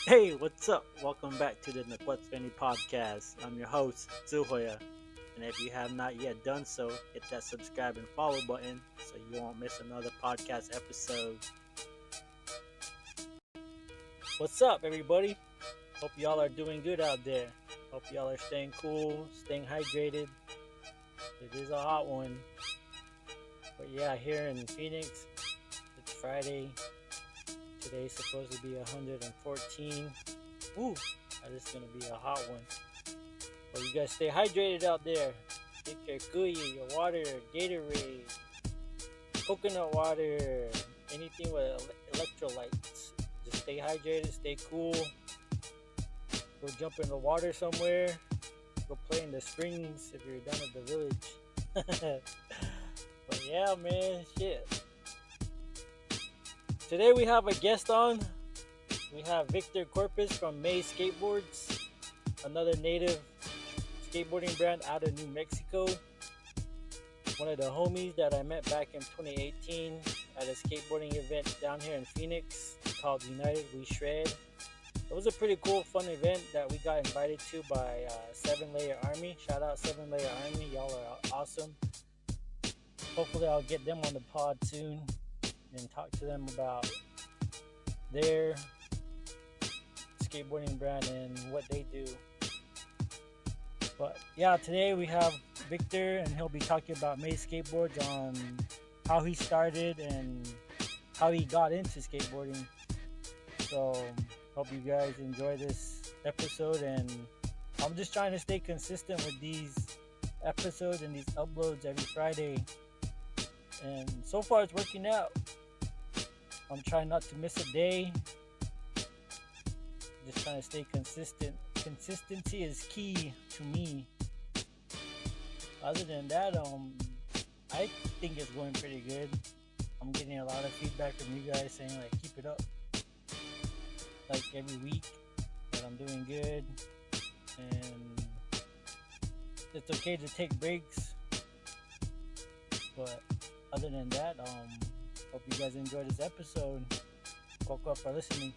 Hey, what's up? Welcome back to the Naqwatsveni podcast. I'm your host, Zuhoya. And if you have not yet done so, hit that subscribe and follow button so you won't miss another podcast episode. What's up, everybody? Hope y'all are doing good out there. Hope y'all are staying cool, staying hydrated. It is a hot one. But yeah, here in Phoenix, it's Friday. Today's supposed to be 114. Ooh, that is gonna be a hot one. But you guys stay hydrated out there. Take your kuyi, your water, Gatorade, coconut water, anything with electrolytes. Just stay hydrated, stay cool. Go jump in the water somewhere. Go play in the springs if you're down at the village. But yeah, man, shit. Today we have a guest on. We have Victor Corpus from Maize Skateboards, another native skateboarding brand out of New Mexico. One of the homies that I met back in 2018 at a skateboarding event down here in Phoenix called United We Shred. It was a pretty cool, fun event that we got invited to by 7 Layer Army. Shout out 7 Layer Army, y'all are awesome. Hopefully I'll get them on the pod soon and talk to them about their skateboarding brand and what they do. But yeah, today we have Victor, and he'll be talking about Maize Skateboards, on how he started and how he got into skateboarding. So hope you guys enjoy this episode, and I'm just trying to stay consistent with these episodes and these uploads every Friday, and so far it's working out. I'm trying not to miss a day. Just trying to stay consistent. Consistency is key to me. Other than that, I think it's going pretty good. I'm getting a lot of feedback from you guys saying like keep it up. Like every week that I'm doing good, and it's okay to take breaks. But other than that, hope you guys enjoy this episode. Qwa'qwah for listening.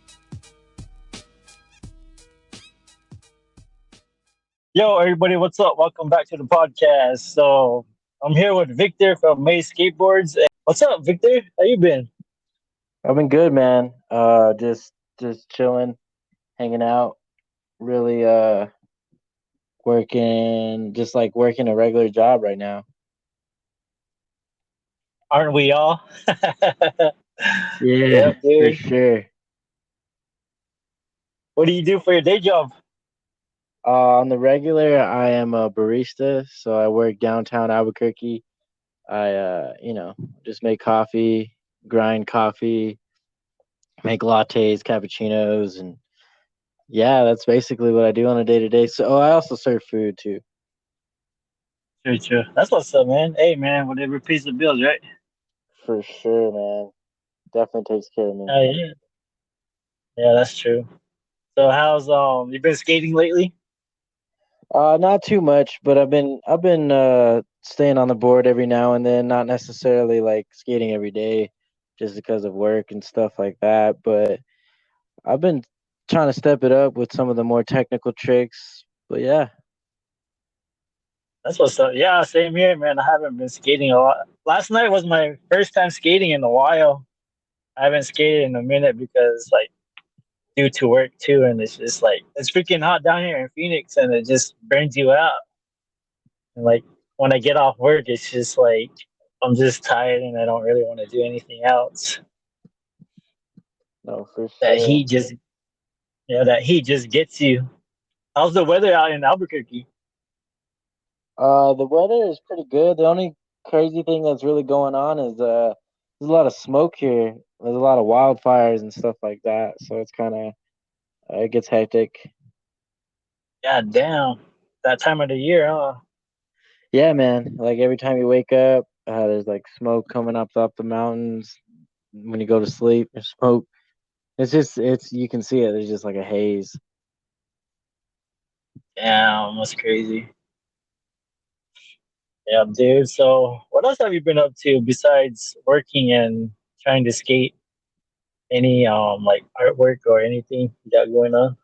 Yo, everybody, what's up? Welcome back to the podcast. So I'm here with Victor from Maize Skateboards. What's up, Victor? How you been? I've been good, man. Just chilling, hanging out, really working just like working a regular job right now. Aren't we all? Yeah, Yep, for dude. sure. What do you do for your day job? On the regular, I am a barista, so I work downtown Albuquerque. I just make coffee, grind coffee, make lattes, cappuccinos, and yeah, that's basically what I do on a day to day. So I also serve food too. Sure, sure. That's what's up, man. Hey, man, whatever pays the bills, right? For sure, man. Definitely takes care of me. Oh, yeah. Yeah, that's true. So how's you been skating lately? Not too much, but I've been staying on the board every now and then, not necessarily like skating every day just because of work and stuff like that, but I've been trying to step it up with some of the more technical tricks. But yeah. That's what's up. Yeah, same here, man. I haven't been skating a lot. Last night was my first time skating in a while. I haven't skated in a minute because like due to work too, and it's just like it's freaking hot down here in Phoenix, and it just burns you out. And like when I get off work, it's just like I'm just tired and I don't really want to do anything else. No, for That sure. heat just that heat just gets you. How's the weather out in Albuquerque? The weather is pretty good. The only crazy thing that's really going on is there's a lot of smoke here. There's a lot of wildfires and stuff like that, so it's kind of it gets hectic. God damn, that time of the year, huh? Yeah, man. Like every time you wake up, there's like smoke coming up the mountains. When you go to sleep, there's smoke. It's you can see it. There's just like a haze. Damn, that's crazy. Yeah, dude. So, what else have you been up to besides working and trying to skate? Any like artwork or anything you got going on?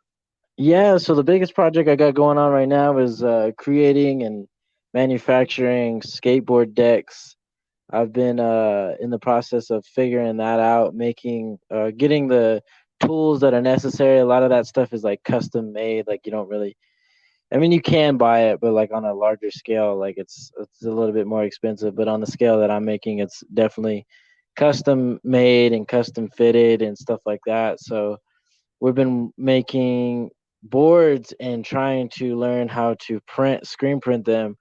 Yeah, so the biggest project I got going on right now is creating and manufacturing skateboard decks. I've been in the process of figuring that out, making getting the tools that are necessary. A lot of that stuff is like custom made. Like you don't really, I mean, you can buy it, but like on a larger scale, like it's a little bit more expensive. But on the scale that I'm making, it's definitely custom made and custom fitted and stuff like that. So we've been making boards and trying to learn how to screen print them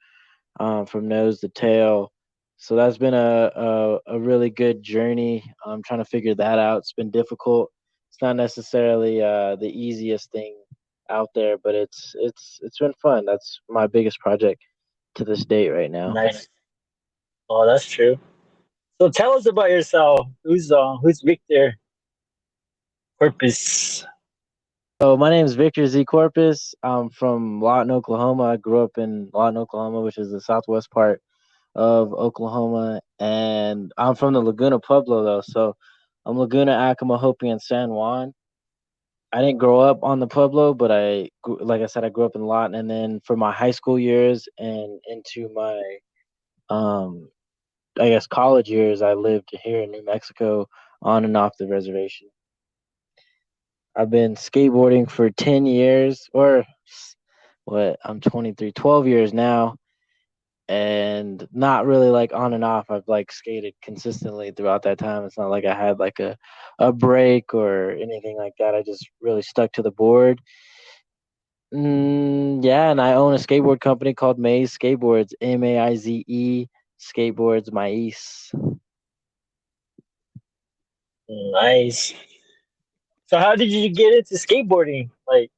from nose to tail. So that's been a really good journey. I'm trying to figure that out. It's been difficult. It's not necessarily the easiest thing out there, but it's been fun. That's my biggest project to this date right now. Nice. Oh, that's true. So tell us about yourself. Who's Victor Corpus? So my name is Victor Z. Corpus. I'm from Lawton, Oklahoma. I grew up in Lawton, Oklahoma, which is the southwest part of Oklahoma, and I'm from the Laguna Pueblo though. So I'm Laguna, Acoma, Hopi, and San Juan. I didn't grow up on the Pueblo, but like I said, I grew up in Lawton, and then for my high school years and into my, um, I guess college years, I lived here in New Mexico on and off the reservation. I've been skateboarding for 10 years, or what? I'm 23, 12 years now, and not really like on and off. I've like skated consistently throughout that time. It's not like I had like a break or anything like that. I just really stuck to the board. Yeah, and I own a skateboard company called Maize Skateboards, Maize Skateboards, Maize. Nice. So how did you get into skateboarding? Like,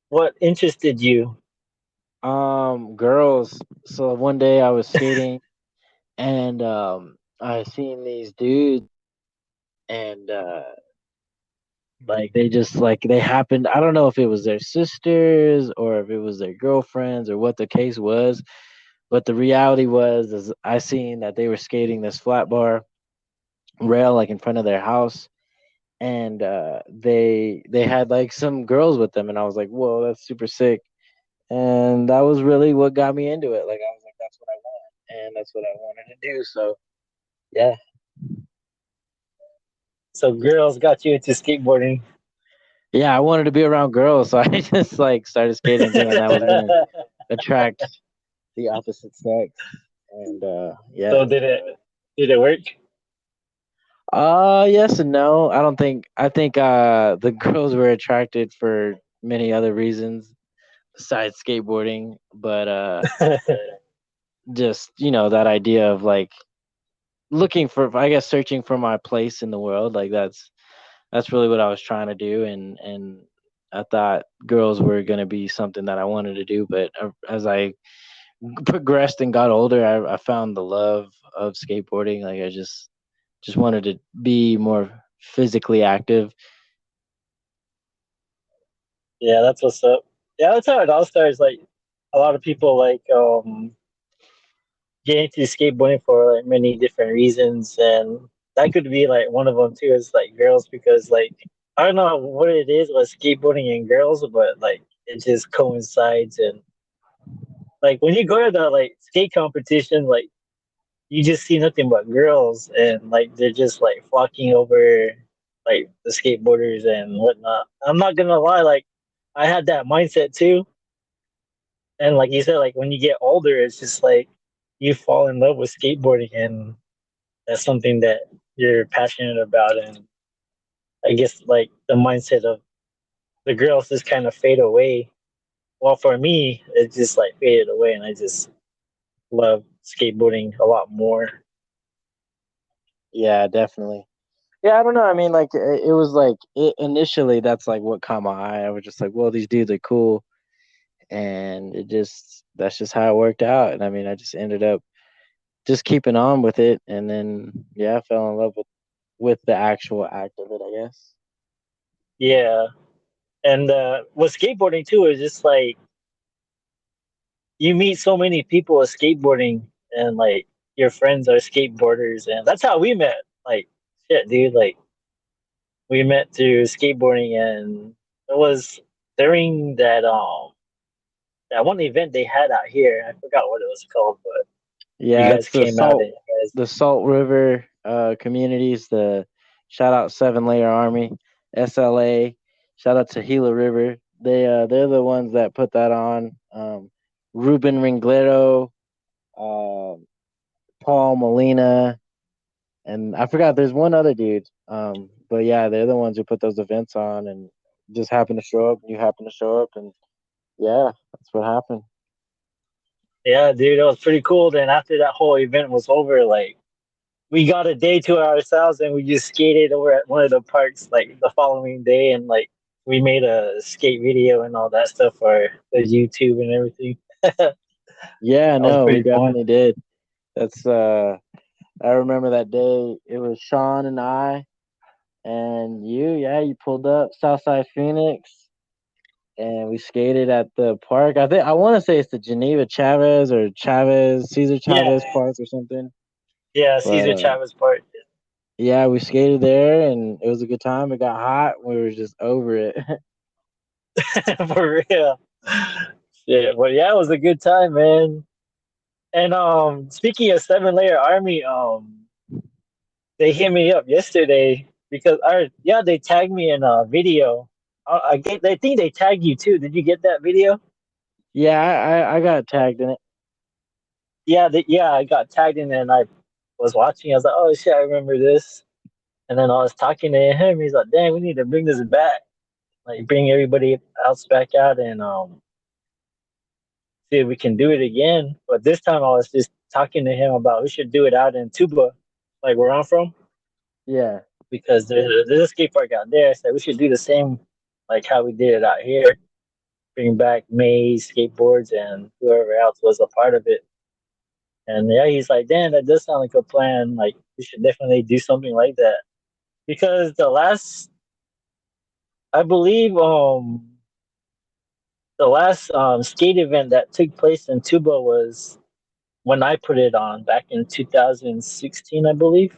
what interested you? Girls. So one day I was skating and I seen these dudes and like they just like they happened. I don't know if it was their sisters or if it was their girlfriends or what the case was, but the reality was is I seen that they were skating this flat bar rail like in front of their house, and they had like some girls with them, and I was like, whoa, that's super sick. And that was really what got me into it. Like I was like, that's what I want, and that's what I wanted to do. So yeah. So girls got you into skateboarding. Yeah, I wanted to be around girls, so I just like started skating, thinking that was gonna attract the opposite sex. And yeah. So did it work? Yes and no. I think the girls were attracted for many other reasons besides skateboarding, but just, that idea of like looking for, I guess, searching for my place in the world, like that's really what I was trying to do. And I thought girls were going to be something that I wanted to do, but as I progressed and got older, I found the love of skateboarding. Like I just wanted to be more physically active. Yeah, that's what's up. Yeah, that's how it all starts. Like a lot of people like get into skateboarding for like many different reasons, and that could be like one of them too. Is like girls because like I don't know what it is with skateboarding and girls, but like it just coincides. And like when you go to the like skate competition, like you just see nothing but girls, and like they're just like flocking over like the skateboarders and whatnot. I'm not gonna lie, like I had that mindset too. And like you said, like when you get older, it's just like you fall in love with skateboarding, and that's something that you're passionate about. And I guess like the mindset of the girls just kind of fade away. Well, for me, it just like faded away, and I just love skateboarding a lot more. Yeah, definitely. Yeah, I don't know. I mean, like it was like initially that's like what caught my eye. I was just like, well, these dudes are cool, and that's just how it worked out. And I mean, I just ended up just keeping on with it, and then yeah, I fell in love with the actual act of it, I guess. Yeah, and with skateboarding too, it's just like you meet so many people with skateboarding, and like your friends are skateboarders, and that's how we met. Like shit, dude. Like we met through skateboarding, and it was during that one event they had out here. I forgot what it was called, but you Yeah, guys it's the came out Salt and you guys. the Salt River communities. The shout out 7 Layer Army, SLA. Shout out to Gila River. They're the ones that put that on. Ruben Ringlero, uh, Paul Molina, and I forgot there's one other dude. But yeah, they're the ones who put those events on, and just happen to show up. You happen to show up, and yeah, that's what happened. Yeah, dude, it was pretty cool. Then after that whole event was over, like we got a day to ourselves, and we just skated over at one of the parks like the following day, and like we made a skate video and all that stuff for the YouTube and everything. That Yeah, was no, we pretty fun. definitely did. That's I remember that day. It was Sean and I and you. Yeah, you pulled up Southside Phoenix, and we skated at the park. I want to say it's the Geneva Chavez or Chavez Cesar Yeah, Chavez Park or something. yeah, But Caesar Chavez part. yeah, we skated there, and it was a good time. It got hot. We were just over it. For real. Yeah, but yeah, it was a good time, man. And speaking of 7 Layer Army, they hit me up yesterday because they tagged me in a video. I think they tagged you too. Did you get that video? Yeah, I got tagged in it. Yeah, I got tagged in and I was watching. I was like, oh shit, I remember this. And then I was talking to him. He's like, dang, we need to bring this back. Like, bring everybody else back out and see if we can do it again. But this time I was just talking to him about we should do it out in Tuba, like where I'm from, Yeah, because there's a skate park out there. So we should do the same, like how we did it out here. Bring back Maize Skateboards and whoever else was a part of it. And yeah, he's like, damn, that does sound like a plan. Like we should definitely do something like that. Because I believe, the last skate event that took place in Tuba was when I put it on back in 2016, I believe.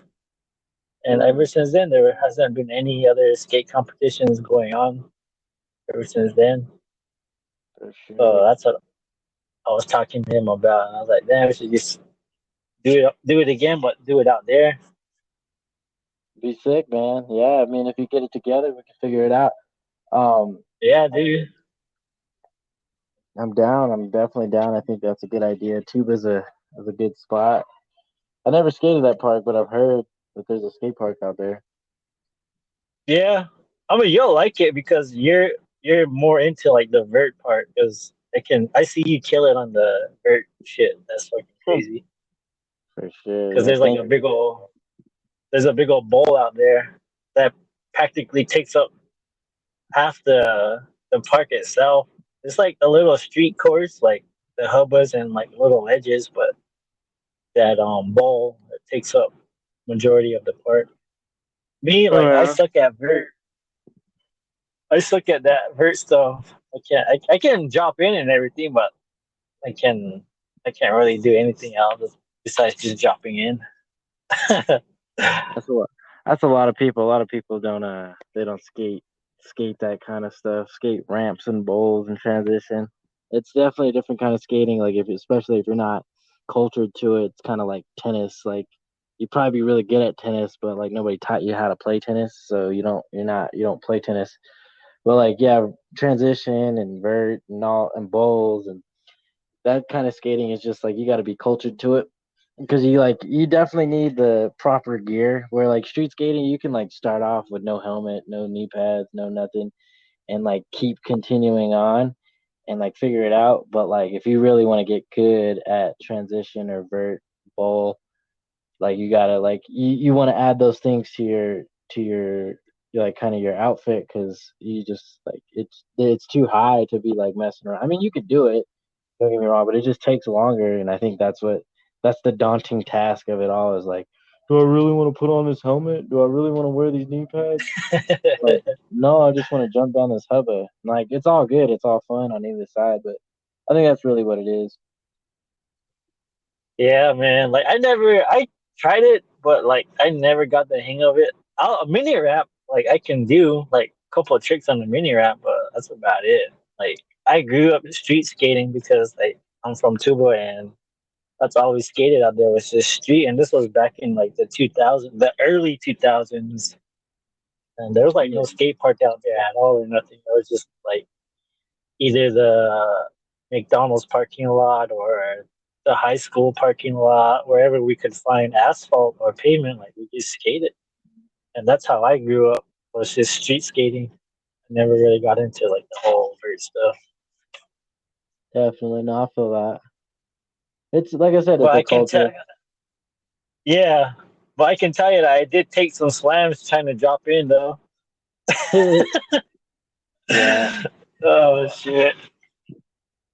And ever mm, since then, there hasn't been any other skate competitions going on ever since then. for So sure. that's what I was talking to him about. And I was like, damn, we should just do it again, but do it out there. Be sick, man. Yeah, I mean, if you get it together, we can figure it out. Um, Yeah, dude. I'm down. I'm definitely down. I think that's a good idea. Tuba's a good spot. I never skated that park, but I've heard that there's a skate park out there. Yeah. I mean, you'll like it because you're more into like the vert part because I see you kill it on the vert shit. That's fucking crazy. For sure. Because Yeah, thank you. there's a big old bowl out there that practically takes up half the park itself. It's like a little street course, like the hubbas and like little ledges, but that bowl that takes up majority of the park. Me, Oh like yeah. I suck at that vert stuff. I can drop in and everything, but I can I can't really do anything else besides just dropping in. That's a lot. That's a lot of people. A lot of people don't they don't skate that kind of stuff. Skate ramps and bowls and transition. It's definitely a different kind of skating. Like if especially if you're not cultured to it, it's kind of like tennis. Like you'd probably be really good at tennis, but like nobody taught you how to play tennis, so you don't play tennis. But like yeah, transition and vert and all and bowls and that kind of skating is just like you got to be cultured to it because you definitely need the proper gear where like street skating you can like start off with no helmet, no knee pads, no nothing, and like keep continuing on and like figure it out. But like if you really want to get good at transition or vert bowl, like you gotta like you want to add those things to your like kind of your outfit because you just like it's too high to be like messing around. I mean you could do it, don't get me wrong, but it just takes longer, and I think that's the daunting task of it all. Is like, do I really want to put on this helmet? Do I really want to wear these knee pads? Like, no, I just want to jump down this hubba. Like, it's all good, it's all fun on either side, but I think that's really what it is. Yeah, man. Like I tried it, but like I never got the hang of it. A mini ramp, like I can do like a couple of tricks on the mini ramp, but that's about it. Like I grew up street skating because like I'm from Tuba and that's all we skated out there was just street. And this was back in like the 2000, the early 2000s, and there was like Yeah, no skate park out there at all or nothing. It was just like either the McDonald's parking lot or the high school parking lot, wherever we could find asphalt or pavement, like we just skated. And that's how I grew up was just street skating. I never really got into like the whole vert stuff. definitely. No, I feel that. It's like I said, But it's a I can tell, culture. yeah. But I can tell you that I did take some slams trying to drop in though. Yeah, Oh shit!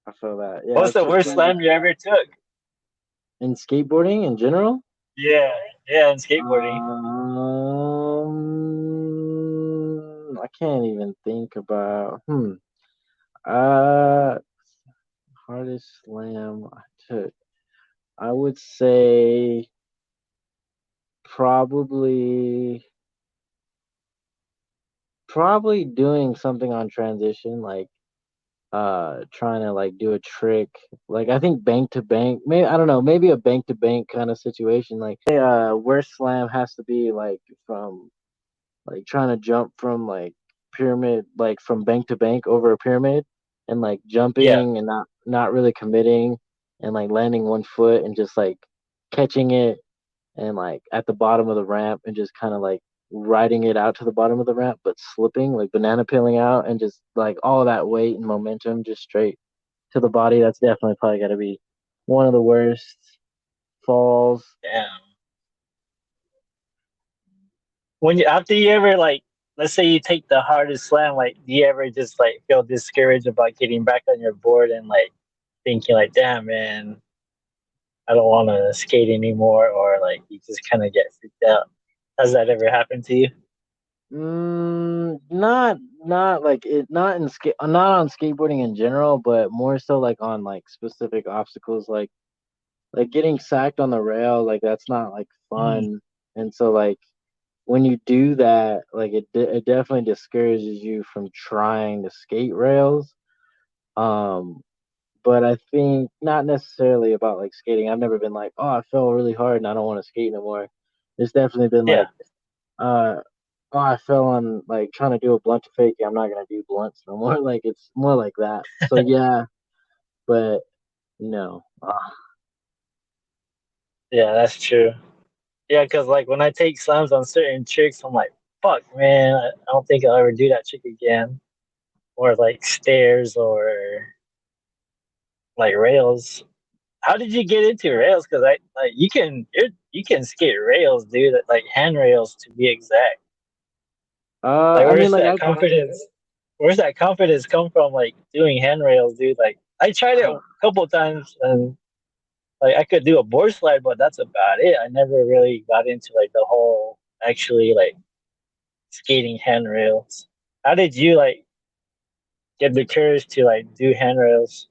I feel that. Yeah, What's it's the just worst slam you ever took? in skateboarding in general. Yeah, yeah, in skateboarding. I can't even think about. Uh, hardest slam I took. I would say probably probably doing something on transition, like trying to like do a trick. Like I think bank to bank. Maybe I don't know. Maybe a bank to bank kind of situation. Like worst slam has to be like from like trying to jump from like pyramid, like from bank to bank over a pyramid, and like Yeah, jumping and not really committing, and like landing one foot and just like catching it and like at the bottom of the ramp and just kind of like riding it out to the bottom of the ramp but slipping, like banana peeling out, and just like all that weight and momentum just straight to the body. That's definitely probably got to be one of the worst falls. damn. When you after you ever like, let's say you take the hardest slam, like, do you ever just like feel discouraged about getting back on your board and like thinking like, damn man, I don't want to skate anymore, or like you just kind of get freaked out? Has that ever happened to you? Not like it. Not in skate. Not on skateboarding in general, but more so like on like specific obstacles, like getting sacked on the rail. Like that's not like Mm, fun. And so like when you do that, like it definitely discourages you from trying to skate rails. Um, but I think not necessarily about like skating. I've never been like, oh, I fell really hard and I don't want to skate anymore. It's definitely been yeah, like, uh, oh, I fell on like trying to do a blunt to fake. I'm not gonna do blunts no more. Like it's more like that. So yeah, but no. yeah, that's true. Yeah, because like when I take slams on certain tricks, I'm like, fuck, man, I don't think I'll ever do that trick again. Or like stairs or like rails. How did you get into rails? Because I like you can skate rails, dude. Like handrails to be exact. Like I mean, where's like that confidence? Where's that confidence come from? Like doing handrails, dude. Like I tried it a couple times and like I could do a board slide, but that's about it. I never really got into like the whole actually like skating handrails. How did you like get the courage to like do handrails?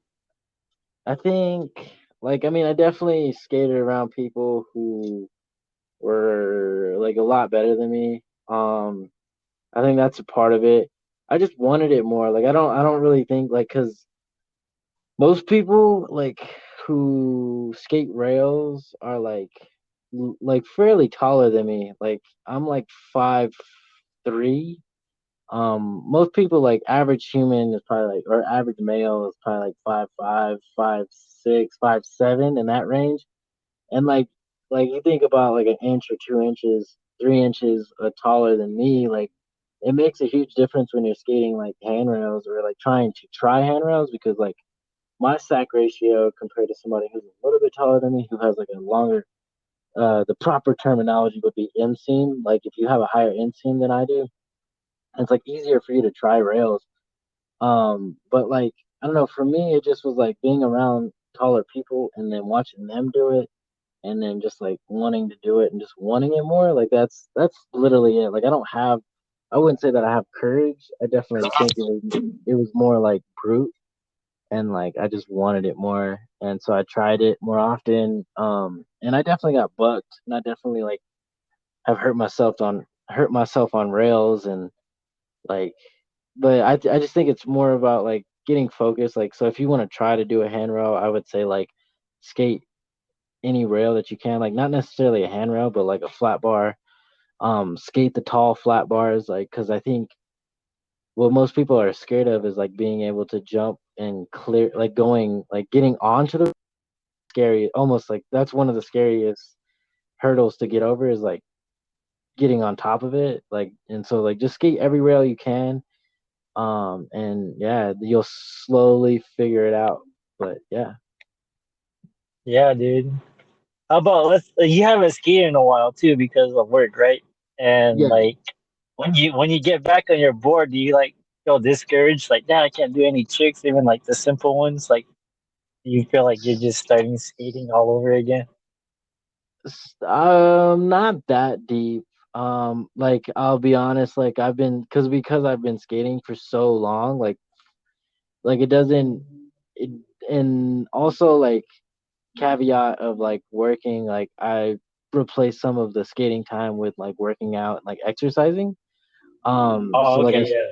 I think, like, I mean, I definitely skated around people who were like a lot better than me. I think that's a part of it. I just wanted it more. Like, I don't really think like because most people like who skate rails are like like fairly taller than me. Like I'm like 5'3". Most people like average human is probably like or average male is probably like 5'5", 5'6", 5'7", in that range. And like you think about like an inch or 2 inches, 3 inches taller than me, like it makes a huge difference when you're skating like handrails or like trying to try handrails because like my sack ratio compared to somebody who's a little bit taller than me who has like a longer the proper terminology would be inseam. Like if you have a higher inseam than I do, it's like easier for you to try rails. But like I don't know, for me it just was like being around taller people and then watching them do it and then just like wanting to do it and just wanting it more. Like that's literally it. Like I wouldn't say that I have courage. I definitely think it was more like brute and like I just wanted it more. And so I tried it more often. And I definitely got bucked and I definitely like have hurt myself on hurt myself on rails and like but I just think it's more about like getting focused. Like so if you want to try to do a handrail, I would say like skate any rail that you can, like not necessarily a handrail, but like a flat bar. Skate the tall flat bars, like because I think what most people are scared of is like being able to jump and clear, like going, like getting onto the scary, almost like that's one of the scariest hurdles to get over is like getting on top of it. Like, and so like just skate every rail you can. And yeah, you'll slowly figure it out. But yeah, Yeah, dude. How about you haven't skated in a while too because of work, right? And yeah. like when you get back on your board, do you like feel discouraged? Like, nah, I can't do any tricks, even like the simple ones. Like, do you feel like you're just starting skating all over again? Not that deep. Like I'll be honest, like I've been because I've been skating for so long, like it doesn't it, and also like caveat of like working, like I replace some of the skating time with like working out and like exercising. Oh, So like okay, yeah.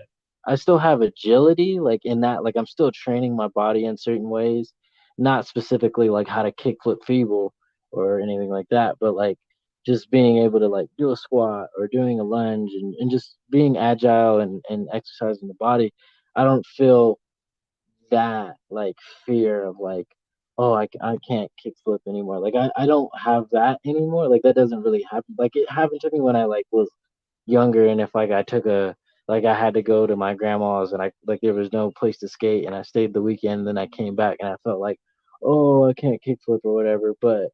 I still have agility, like in that, like I'm still training my body in certain ways, not specifically like how to kickflip feeble or anything like that, but like just being able to like do a squat or doing a lunge and just being agile and exercising the body. I don't feel that like fear of like, oh, I can't kickflip anymore. Like I don't have that anymore. Like that doesn't really happen. Like it happened to me when I like was younger and if like I took a like I had to go to my grandma's and I like there was no place to skate and I stayed the weekend and then I came back and I felt like, oh, I can't kickflip or whatever. But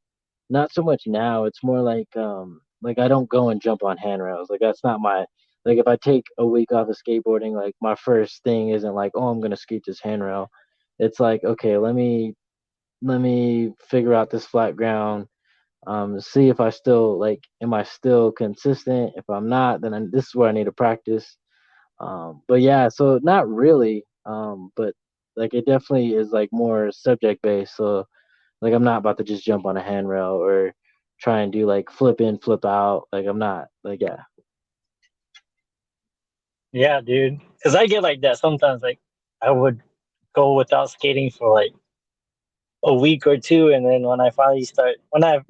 not so much now. It's more like I don't go and jump on handrails. Like that's not my like if I take a week off of skateboarding, like my first thing isn't like, oh, I'm gonna skate this handrail. It's like, okay, let me figure out this flat ground, see if I still like am I still consistent. If I'm not, then this is where I need to practice. But yeah, so not really. But like it definitely is like more subject based. So like I'm not about to just jump on a handrail or try and do like flip in, flip out. Like I'm not like yeah. Yeah, dude. Because I get like that sometimes. Like, I would go without skating for like a week or two, and then when I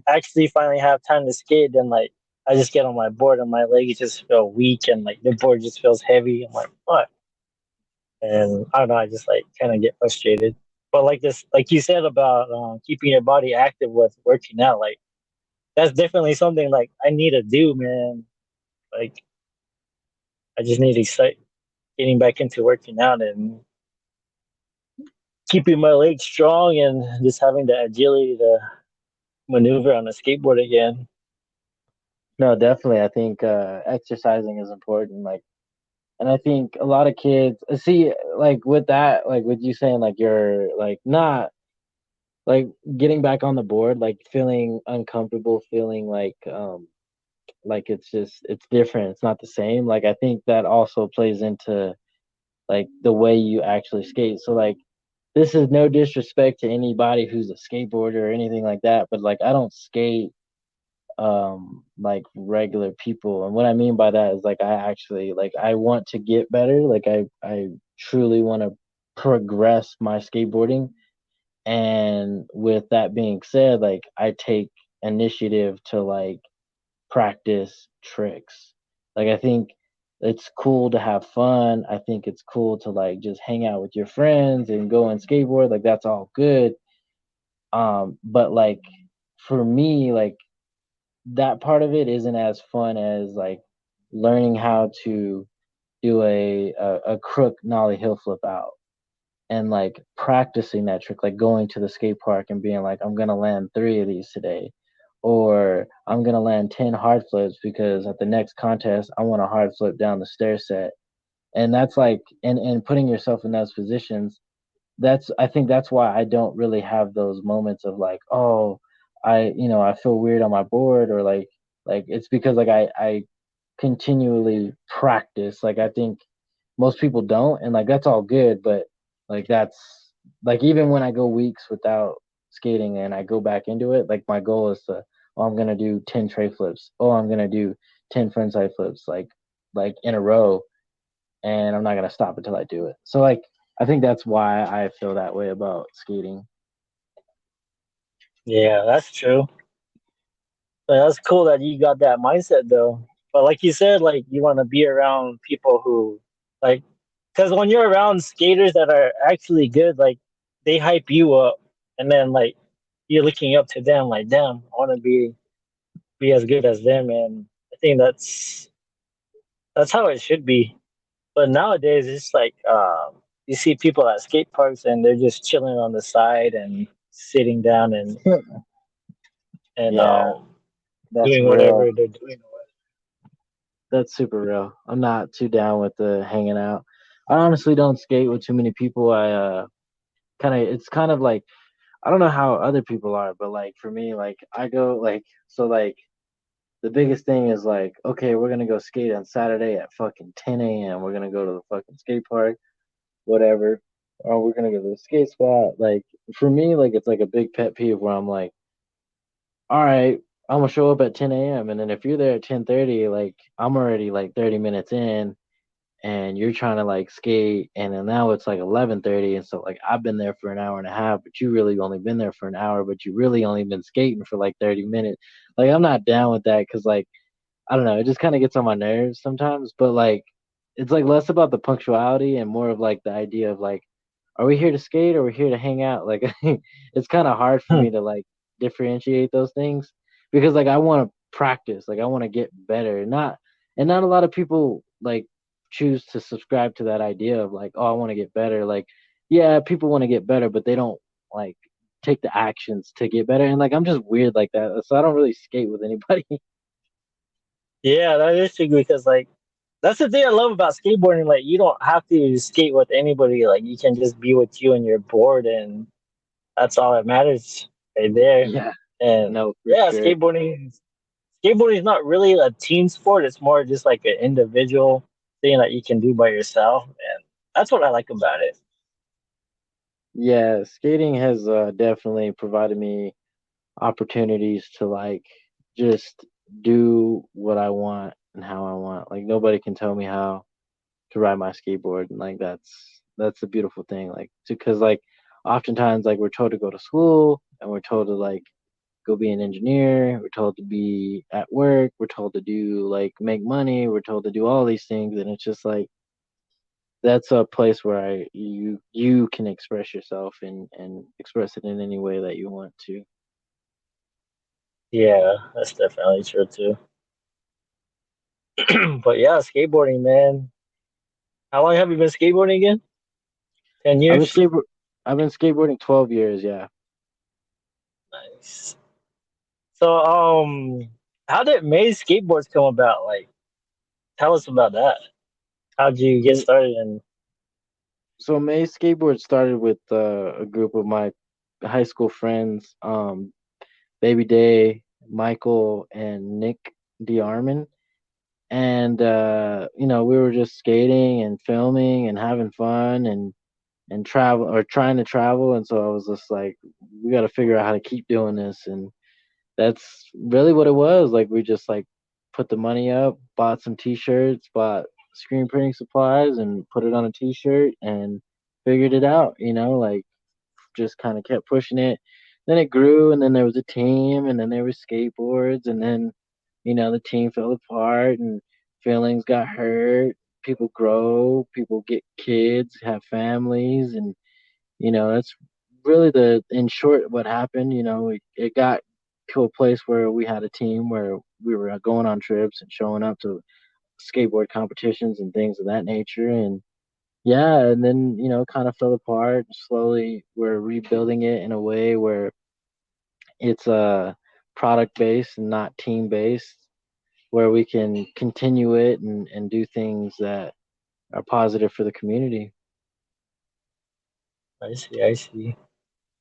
actually finally have time to skate, then like I just get on my board and my legs just feel weak, and like the board just feels heavy. I'm like, what? And I don't know. I just like kind of get frustrated. But like this, like you said about keeping your body active with working out, like that's definitely something like I need to do, man. Like I just need to start getting back into working out and keeping my legs strong and just having the agility to maneuver on a skateboard again. No, definitely. I think exercising is important. Like, and I think a lot of kids see like with that, like with you saying like you're like not like getting back on the board, like feeling uncomfortable, feeling like it's just it's different, it's not the same. Like I think that also plays into like the way you actually skate. So like this is no disrespect to anybody who's a skateboarder or anything like that, but like I don't skate like regular people. And what I mean by that is like I actually like I want to get better. Like I truly want to progress my skateboarding. And with that being said, like I take initiative to like practice tricks. Like I think it's cool to have fun. I think it's cool to like just hang out with your friends and go and skateboard. Like that's all good. But like for me, like that part of it isn't as fun as like learning how to do a crook nollie hill flip out and like practicing that trick, like going to the skate park and being like, I'm gonna land 3 of these today, or I'm gonna land 10 hard flips because at the next contest I want a hard flip down the stair set. And that's like and putting yourself in those positions, that's I think that's why I don't really have those moments of like, oh, I feel weird on my board or like it's because like I continually practice. Like I think most people don't, and like that's all good, but like that's like even when I go weeks without skating and I go back into it, like my goal is to, oh, I'm gonna do 10 tray flips. Oh, I'm gonna do 10 frontside flips like in a row, and I'm not gonna stop until I do it. So like I think that's why I feel that way about skating. Yeah, that's true. But that's cool that you got that mindset though. But like you said, like you want to be around people who like, because when you're around skaters that are actually good, like they hype you up, and then like you're looking up to them, like damn, I want to be as good as them, and I think that's how it should be. But nowadays, it's like you see people at skate parks and they're just chilling on the side and sitting down and Yeah, that's doing real. whatever they're doing. That's super real. I'm not too down with the hanging out. I honestly don't skate with too many people. I kind of it's kind of like I don't know how other people are, but like for me, like I go like so like the biggest thing is like, okay, we're gonna go skate on Saturday at fucking 10 a.m. We're gonna go to the fucking skate park, whatever. Or we're gonna go to the skate spot. Like for me, like it's like a big pet peeve where I'm like, all right, I'm gonna show up at 10 a.m. and then if you're there at 10:30, like I'm already like 30 minutes in, and you're trying to like skate, and then now it's like 11:30, and so like I've been there for an hour and a half, but you really only been there for an hour, but you really only been skating for like 30 minutes. Like I'm not down with that because like I don't know, it just kind of gets on my nerves sometimes. But like, it's like less about the punctuality and more of like the idea of like, are we here to skate or are we here to hang out? Like, it's kind of hard for me to like differentiate those things because like I want to practice, like I want to get better. Not a lot of people like choose to subscribe to that idea of like, oh, I want to get better. Like, yeah, people want to get better, but they don't like take the actions to get better. And like, I'm just weird like that, so I don't really skate with anybody. Yeah, that is true because like that's the thing I love about skateboarding. Like you don't have to skate with anybody. Like you can just be with you and you're bored, and that's all that matters right there. Yeah. And No, for yeah, sure. skateboarding is not really a team sport. It's more just like an individual thing that you can do by yourself, and that's what I like about it. Yeah, skating has definitely provided me opportunities to like just do what I want and how I want. Like nobody can tell me how to ride my skateboard, and like that's a beautiful thing. Like because like oftentimes like we're told to go to school and we're told to like go be an engineer, we're told to be at work, we're told to do like make money, we're told to do all these things, and it's just like that's a place where you can express yourself and express it in any way that you want to. Yeah, that's definitely true too. But yeah, skateboarding, man. How long have you been skateboarding again? 10 I've been years? skateboard I've been skateboarding 12 years, yeah. Nice. So, how did Maize Skateboards come about? Like, tell us about that. How'd you get So started? And so May skateboard started with a group of my high school friends, Baby Day, Michael, and Nick DeArmond. And you know, we were just skating and filming and having fun and travel or trying to travel. And so I was just like, we got to figure out how to keep doing this. And that's really what it was. Like we just like put the money up, bought some t-shirts, bought screen printing supplies and put it on a t-shirt and figured it out, you know, like just kind of kept pushing it. Then it grew, and then there was a team, and then there were skateboards, and then you know the team fell apart and feelings got hurt. People grow, people get kids, have families, and you know that's really the in short what happened. You know, it got to a place where we had a team where we were going on trips and showing up to skateboard competitions and things of that nature. And yeah, and then you know kind of fell apart. Slowly we're rebuilding it in a way where it's product based and not team based, where we can continue it and do things that are positive for the community. I see, I see.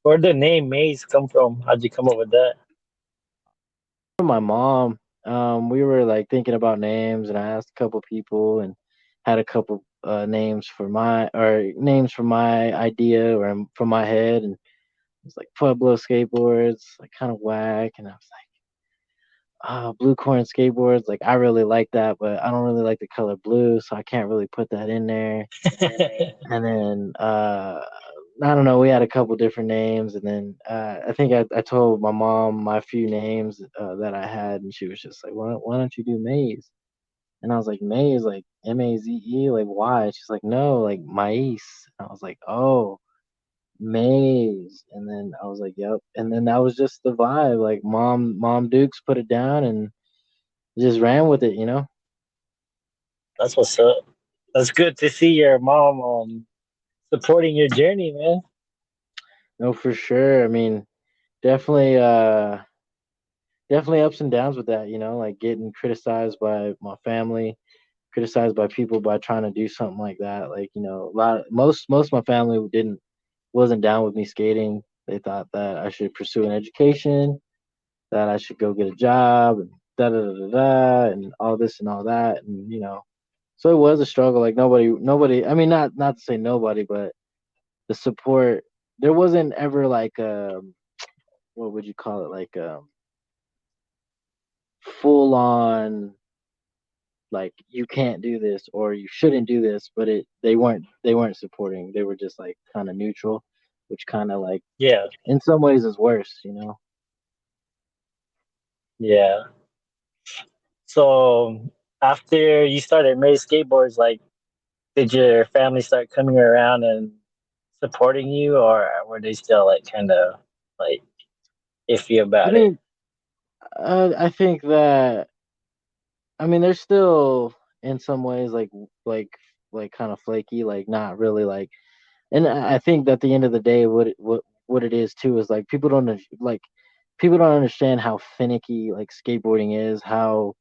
Where did the name Maze come from? How'd you come up with that? For my mom, we were like thinking about names, and I asked a couple people and had a couple names for my idea or from my head, and it's like Pueblo skateboards, like kind of whack, and I was blue corn skateboards. Like I really like that, but I don't really like the color blue, so I can't really put that in there. And then I don't know, we had a couple different names, and then I think I told my mom my few names that I had, and she was just like, why don't you do Maze? And I was like, Maze, like Maze, like why? She's like, no, like Maize. And I was like, oh, Maze. And then I was like, yep. And then that was just the vibe. Like Mom Dukes put it down and just ran with it, you know? That's what's up. That's good to see your mom supporting your journey, man. No, for sure. I mean, definitely definitely ups and downs with that, you know, like getting criticized by my family, criticized by people by trying to do something like that. Like, you know, most of my family didn't wasn't down with me skating. They thought that I should pursue an education, that I should go get a job, and da da da da da, and all this and all that, and you know, so it was a struggle. Like nobody. I mean, not to say nobody, but the support. There wasn't ever like what would you call it? Like full on like you can't do this or you shouldn't do this, but it they weren't supporting. They were just like kind of neutral, which kind of like Yeah, in some ways is worse, you know. yeah. So after you started Maize Skateboards, like, did your family start coming around and supporting you, or were they still like kind of like iffy I about it? mean, I think that I mean they're still in some ways like like kind of flaky, like not really like. And I think that at the end of the day, what it is too is like like people don't understand how finicky like skateboarding is, how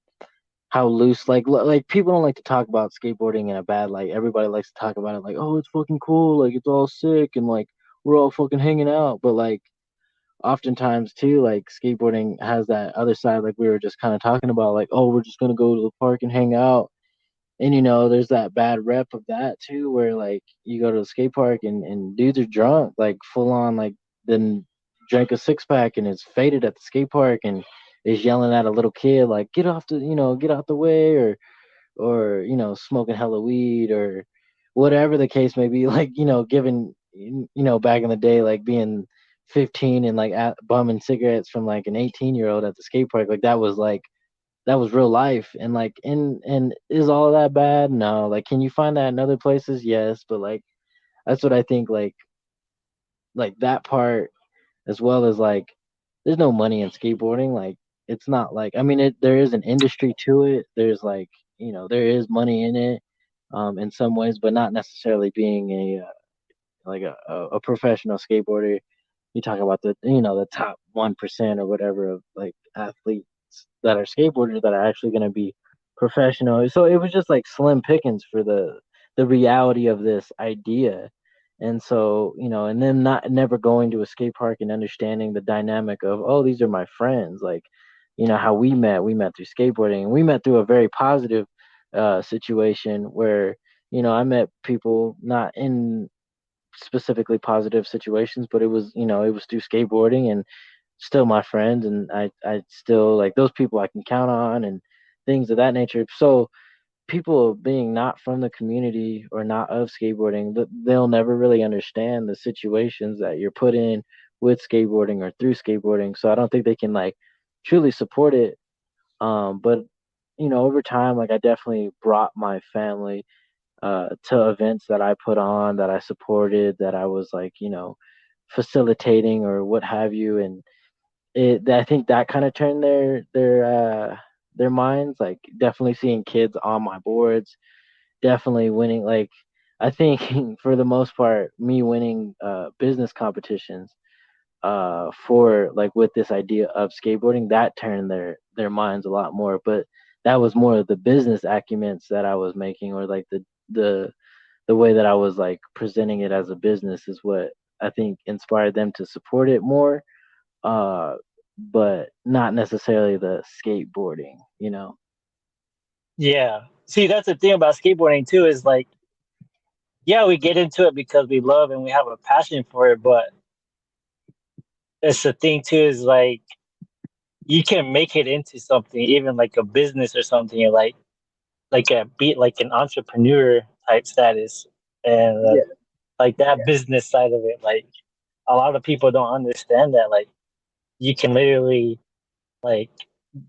loose like people don't like to talk about skateboarding in a bad light. Everybody likes to talk about it like, oh, it's fucking cool, like it's all sick and like we're all fucking hanging out. But like oftentimes too, like skateboarding has that other side, like we were just kind of talking about, like, oh, we're just gonna go to the park and hang out. And you know, there's that bad rep of that too, where like you go to the skate park and dudes are drunk, like full on, like then drank a six pack and is faded at the skate park and is yelling at a little kid like get off the get out the way, or smoking hella weed or whatever the case may be. Like given back in the day, like being 15 and like bumming cigarettes from like an 18-year-old at the skate park, like that was real life. And like and is all of that bad? No. Like can you find that in other places? Yes. But like that's what I think, like that part, as well as like there's no money in skateboarding. Like it's not like, I mean, there is an industry to it. There's like, there is money in it in some ways, but not necessarily being a professional skateboarder. You talk about the top 1% or whatever of like athletes that are skateboarders that are actually going to be professional. So it was just like slim pickings for the reality of this idea. And so, and then not never going to a skate park and understanding the dynamic of, oh, these are my friends. Like, how we met through skateboarding, and we met through a very positive situation where, I met people not in specifically positive situations, but it was through skateboarding, and still my friends, and I still like those people I can count on and things of that nature. So people being not from the community or not of skateboarding, they'll never really understand the situations that you're put in with skateboarding or through skateboarding. So I don't think they can like truly support it. But over time, like I definitely brought my family to events that I put on, that I supported, that I was like, facilitating or what have you. And I think that kind of turned their minds. Like definitely seeing kids on my boards, definitely winning. Like I think for the most part, me winning business competitions for like with this idea of skateboarding, that turned their minds a lot more. But that was more of the business acumens that I was making, or like the way that I was like presenting it as a business, is what I think inspired them to support it more. Uh, but not necessarily the skateboarding, you know. Yeah. See, that's the thing about skateboarding too, is like, yeah, we get into it because we love and we have a passion for it, but it's the thing too is like you can make it into something, even like a business or something, like a be like an entrepreneur type status, and Yeah. like that business side of it. Like a lot of people don't understand that. Like you can literally like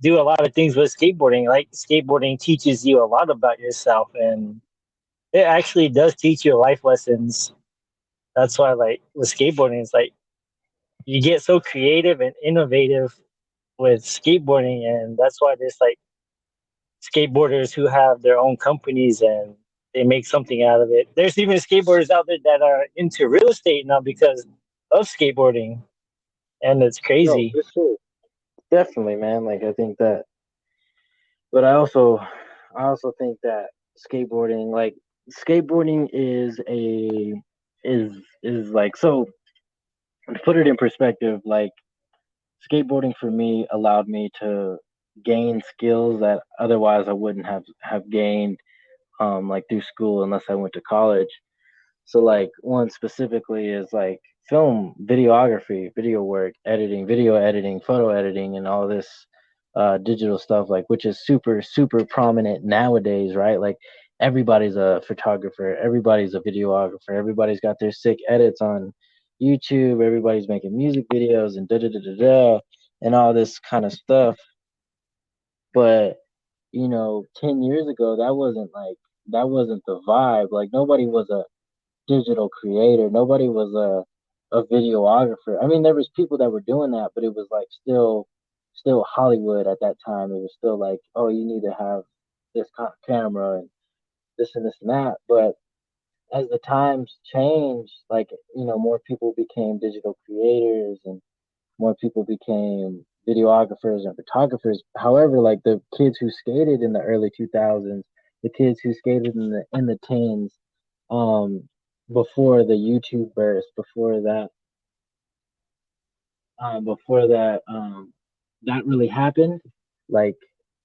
do a lot of things with skateboarding. Like skateboarding teaches you a lot about yourself, and it actually does teach you life lessons. That's why like with skateboarding, it's like you get so creative and innovative with skateboarding, and that's why there's like skateboarders who have their own companies and they make something out of it. There's even skateboarders out there that are into real estate now because of skateboarding, and it's No, crazy. for sure. Definitely, man. Like I think that, but I also think that skateboarding, like skateboarding, is like so. To put it in perspective, like skateboarding for me allowed me to gain skills that otherwise I wouldn't have gained like through school unless I went to college. So like one specifically is like film videography, video work, editing, video editing, photo editing, and all this digital stuff, like which is super prominent nowadays, right? Like everybody's a photographer, everybody's a videographer, everybody's got their sick edits on YouTube, everybody's making music videos and da da da da da and all this kind of stuff. But 10 years ago, that wasn't the vibe. Like nobody was a digital creator. Nobody was a videographer. I mean, there was people that were doing that, but it was like still Hollywood at that time. It was still like, oh, you need to have this camera and this and this and that. But as the times changed, like more people became digital creators and more people became videographers and photographers. However, like the kids who skated in the early 2000s, the kids who skated in the tens, um, before the YouTube burst, before that, that really happened. Like,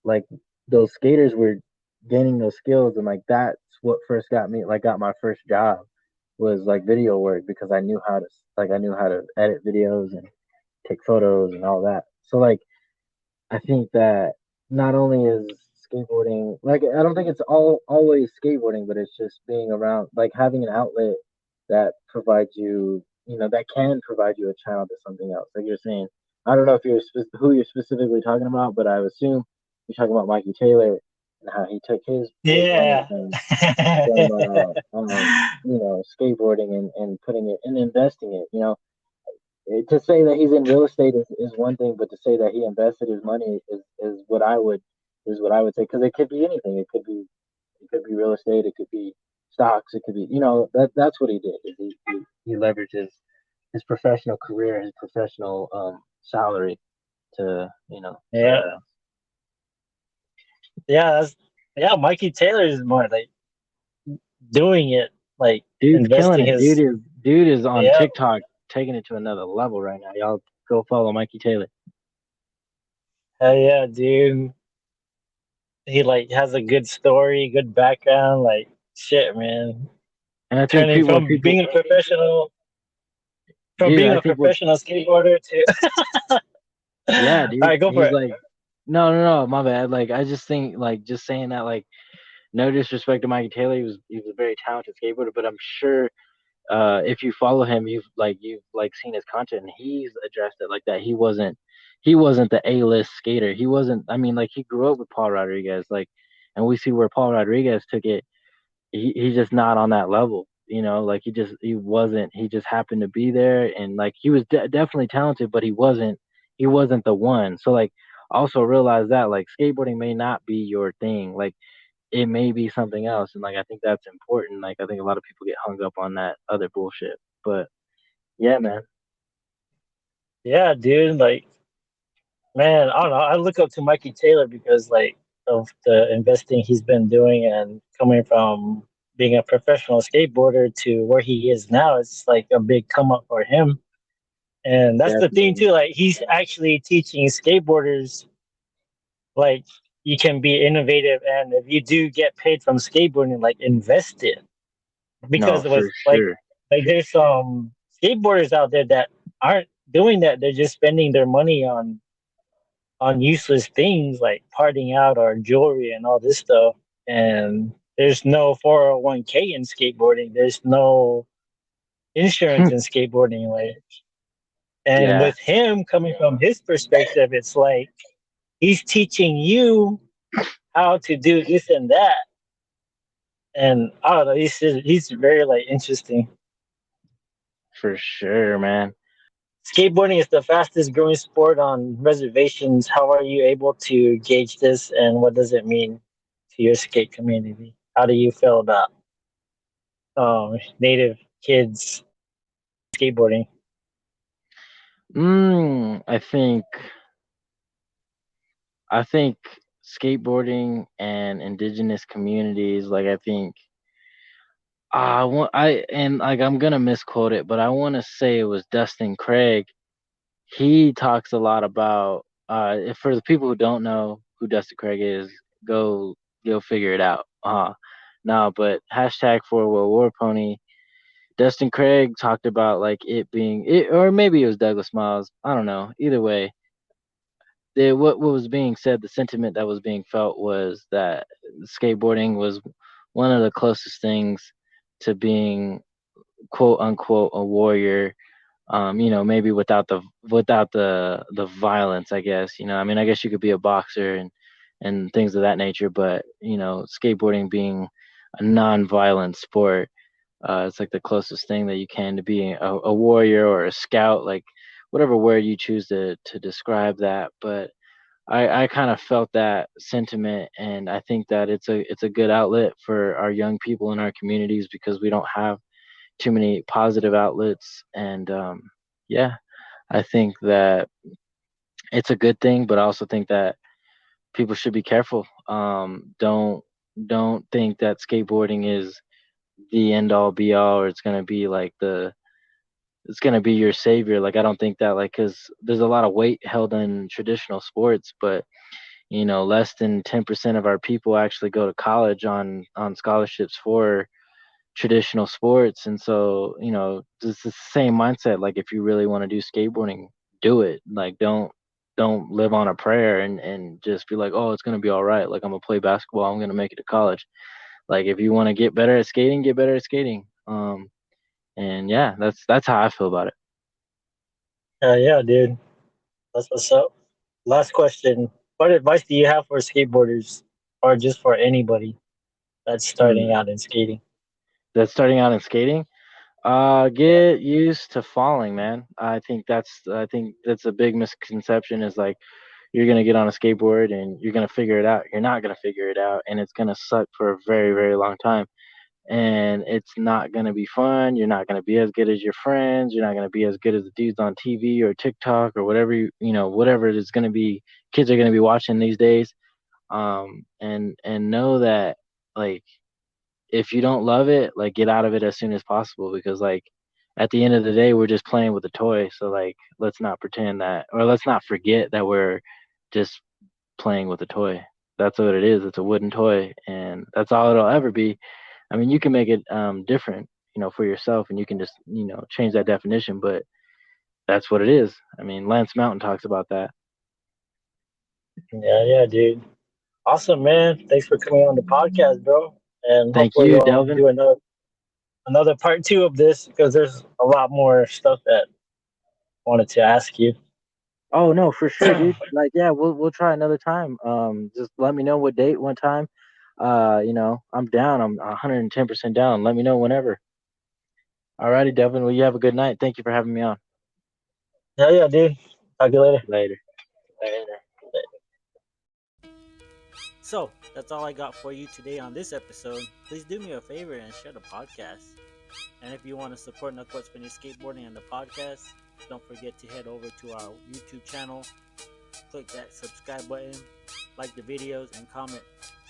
like those skaters were gaining those skills, and like that's what first got my first job was like video work because I knew how to edit videos and take photos and all that. So like I think that not only is skateboarding like I don't think it's always skateboarding, but it's just being around like having an outlet that provides you, that can provide you a channel to something else. Like you're saying, I don't know if who you're specifically talking about, but I assume you're talking about Mikey Taylor and how he took his money Yeah. from skateboarding and putting it and investing it. To say that he's in real estate is one thing, but to say that he invested his money is what I would say because it could be anything. It could be real estate. It could be stocks. It could be that's what he did. Is he leveraged his professional career, his professional salary to Yeah. Yeah, yeah, Mikey Taylor is more like doing it, like dude's killing investing it. his. Dude is on Yeah. TikTok taking it to another level right now. Y'all go follow Mikey Taylor. Hell yeah, dude. He like has a good story, good background, like shit, man. And I think Turning people when people from dude, being I a think what professional skateboarder to yeah, all dude. right, go for He's it. like no, my bad. Like I just think like just saying that like no disrespect to Mikey Taylor, he was a very talented skateboarder, but I'm sure if you follow him, you've seen his content, and he's addressed it like that. He wasn't the A-list skater. He wasn't. I mean, like he grew up with Paul Rodriguez, like, and we see where Paul Rodriguez took it. He's just not on that level. Like he wasn't. He just happened to be there, and like he was definitely talented, but he wasn't the one. So like also realize that like skateboarding may not be your thing. Like it may be something else, and like I think that's important. Like I think a lot of people get hung up on that other bullshit. But yeah, man. Yeah, dude. Like, man, I don't know. I look up to Mikey Taylor because like of the investing he's been doing and coming from being a professional skateboarder to where he is now. It's like a big come up for him. And that's the thing Definitely. too. Like he's actually teaching skateboarders like you can be innovative, and if you do get paid from skateboarding, like invest it No, because it for was like sure. there's some skateboarders out there that aren't doing that. They're just spending their money on on useless things like partying out or jewelry and all this stuff. And there's no 401k in skateboarding. There's no insurance in skateboarding. Like, and Yeah, with him coming from his perspective, it's like he's teaching you how to do this and that. And I don't know, he's very like interesting. for sure, man. Skateboarding is the fastest growing sport on reservations. How are you able to gauge this, and what does it mean to your skate community? How do you feel about native kids skateboarding? I think skateboarding and indigenous communities, like I think I want I and like I'm gonna misquote it, but I want to say it was Dustin Craig. He talks a lot about for the people who don't know who Dustin Craig is, go figure it out. No, but hashtag for World War Pony. Dustin Craig talked about like it being it, or maybe it was Douglas Miles. I don't know. Either way, what was being said, the sentiment that was being felt was that skateboarding was one of the closest things to being quote unquote a warrior. Maybe without the violence, I guess. I mean, I guess you could be a boxer and things of that nature, but skateboarding being a non-violent sport, it's like the closest thing that you can to being a warrior or a scout, like whatever word you choose to describe that. But I kind of felt that sentiment, and I think that it's a good outlet for our young people in our communities because we don't have too many positive outlets. And yeah, I think that it's a good thing, but I also think that people should be careful. Don't think that skateboarding is the end all be all, or it's gonna be your savior. Like I don't think that, like, because there's a lot of weight held in traditional sports, but less than 10% of our people actually go to college on scholarships for traditional sports. And so it's the same mindset. Like if you really want to do skateboarding, do it. Like don't live on a prayer and just be like, oh, it's going to be all right, like I'm gonna play basketball, I'm going to make it to college. Like if you want to get better at skating, get better at skating. And yeah, that's how I feel about it. Yeah, dude, that's what's up. Last question: what advice do you have for skateboarders, or just for anybody that's starting Mm, out in skating? that's starting out in skating. Yeah, Get used to falling, man. I think that's a big misconception, is like you're gonna get on a skateboard and you're gonna figure it out. You're not gonna figure it out, and it's gonna suck for a very, very long time. And it's not gonna be fun. You're not gonna be as good as your friends. You're not gonna be as good as the dudes on TV or TikTok or whatever whatever it is gonna be. Kids are gonna be watching these days. And know that, like, if you don't love it, like, get out of it as soon as possible, because like at the end of the day, we're just playing with a toy. So like, let's not pretend that, or let's not forget that we're just playing with a toy. That's what it is. It's a wooden toy, and that's all it'll ever be. I mean, you can make it different, for yourself, and you can just change that definition, but that's what it is. I mean, Lance Mountain talks about that. yeah, dude. Awesome, man. Thanks for coming on the podcast, bro. And Thank hopefully you, we'll Delvin. do another part two of this because there's a lot more stuff that I wanted to ask you. Oh no, for sure, dude. Like, yeah, we'll try another time. Just let me know what date, one time. I'm down. I'm 110% down. Let me know whenever. Alrighty, Devin. Well, you have a good night. Thank you for having me on. Yeah, dude. Talk to you later. Later. Later. So that's all I got for you today on this episode. Please do me a favor and share the podcast. And if you want to support Naqwatsveni Skateboarding and the podcast, don't forget to head over to our YouTube channel, click that subscribe button, like the videos, and comment.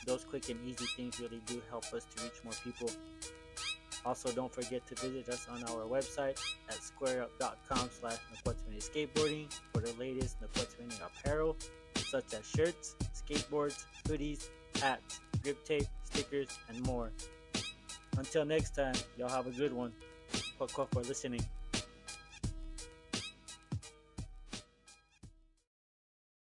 Those quick and easy things really do help us to reach more people. Also, don't forget to visit us on our website at squareup.com/Naqwatsveni Skateboarding for the latest Naqwatsveni apparel, such as shirts, skateboards, hoodies, hats, grip tape, stickers, and more. Until next time, y'all have a good one. Qwa'qwah for listening.